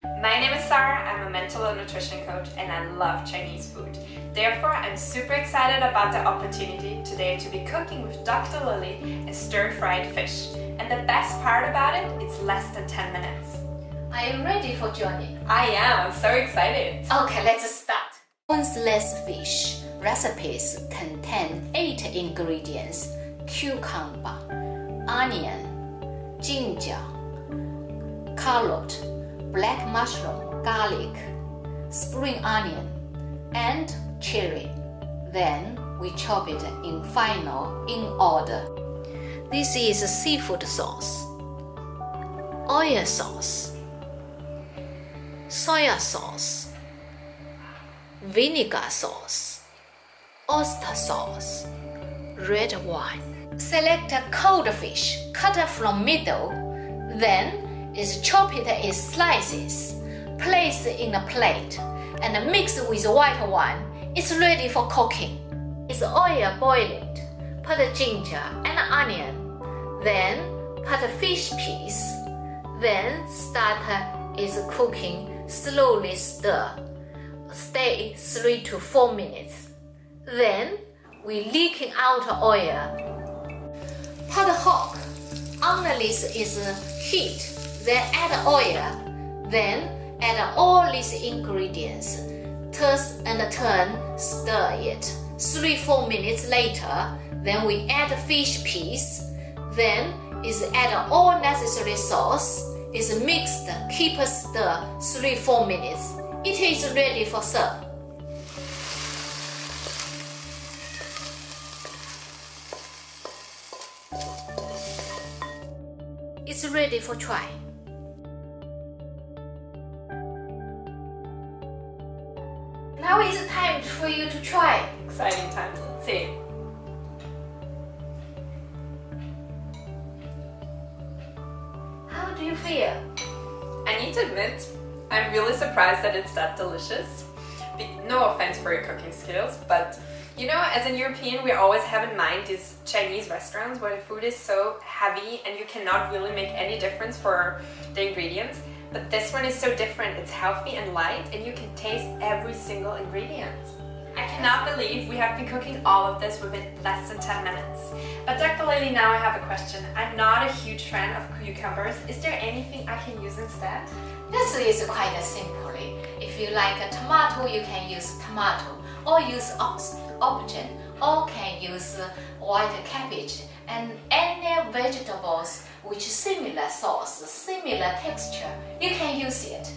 My name is Sarah, I'm a mental and nutrition coach and I love Chinese food. Therefore, I'm super excited about the opportunity today to be cooking with Dr. Lily a stir-fried fish. And the best part about it, it's less than 10 minutes. Are you ready for joining? I am, I'm so excited. Okay, let's start. Boneless fish recipes contain 8 ingredients: cucumber, onion, ginger, carrot, black mushroom, garlic, spring onion, and chili. Then we chop it in order. This is seafood sauce, oyster sauce, soya sauce, vinegar sauce, oyster sauce, red wine. Select a cold fish, cut from middle, then is chopped in slices, place in a plate, and mix with white wine. It's ready for cooking. It's oil boiled. Put ginger and onion, then put fish piece, then start is cooking. Slowly stir. Stay 3 to 4 minutes. Then we leaking out oil. Put hot. Underneath is heat. Then add oil. Then add all these ingredients. Toss and turn, stir it. 3-4 minutes later, then we add fish piece. Then is add all necessary sauce. Is mixed, keep stir 3-4 minutes. It is ready for serve. It's ready for try. Now is time for you to try. Exciting times, let's see. How do you feel? I need to admit, I'm really surprised that it's that delicious. No offense for your cooking skills, but you know, as an European, we always have in mind these Chinese restaurants where the food is so heavy and you cannot really make any difference for the ingredients. But this one is so different. It's healthy and light and you can taste every single ingredient. I cannot believe we have been cooking all of this within less than 10 minutes. But Dr. Lily, now I have a question. I'm not a huge fan of cucumbers. Is there anything I can use instead? This is quite simply. If you like a tomato, you can use tomato, or use option, or can use white cabbage and any vegetables which similar sauce, similar texture. You can use it.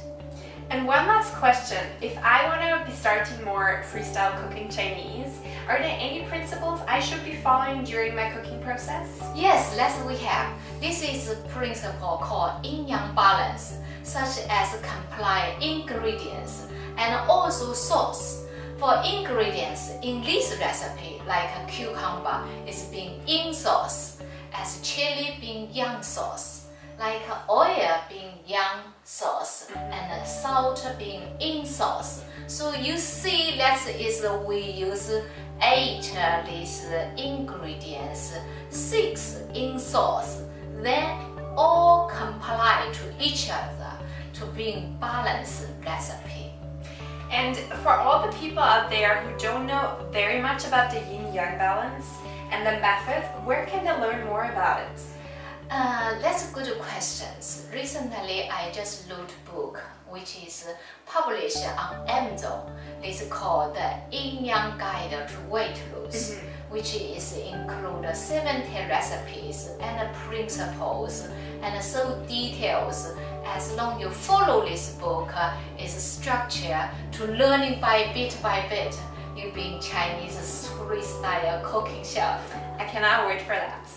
And one last question, if I want to be starting more freestyle cooking Chinese, are there any principles I should be following during my cooking process? Yes, let's we have. This is a principle called Yin Yang balance, such as comply ingredients and also sauce. For ingredients in this recipe, like a cucumber is being yin sauce, as chili being yang sauce, like oil being yang sauce, and salt being yin sauce. So you see that is we use 8 these ingredients, 6 yin sauce, then all comply to each other to bring balanced recipe. And for all the people out there who don't know very much about the yin-yang balance and the method, where can they learn more about it? That's good questions. Recently, I just wrote a book which is published on Amazon. It's called the Yin Yang Guide to Weight Loss, which is include 70 recipes and principles and so details. As long you follow this book, is structure to learning by bit, you being Chinese freestyle cooking chef. I cannot wait for that.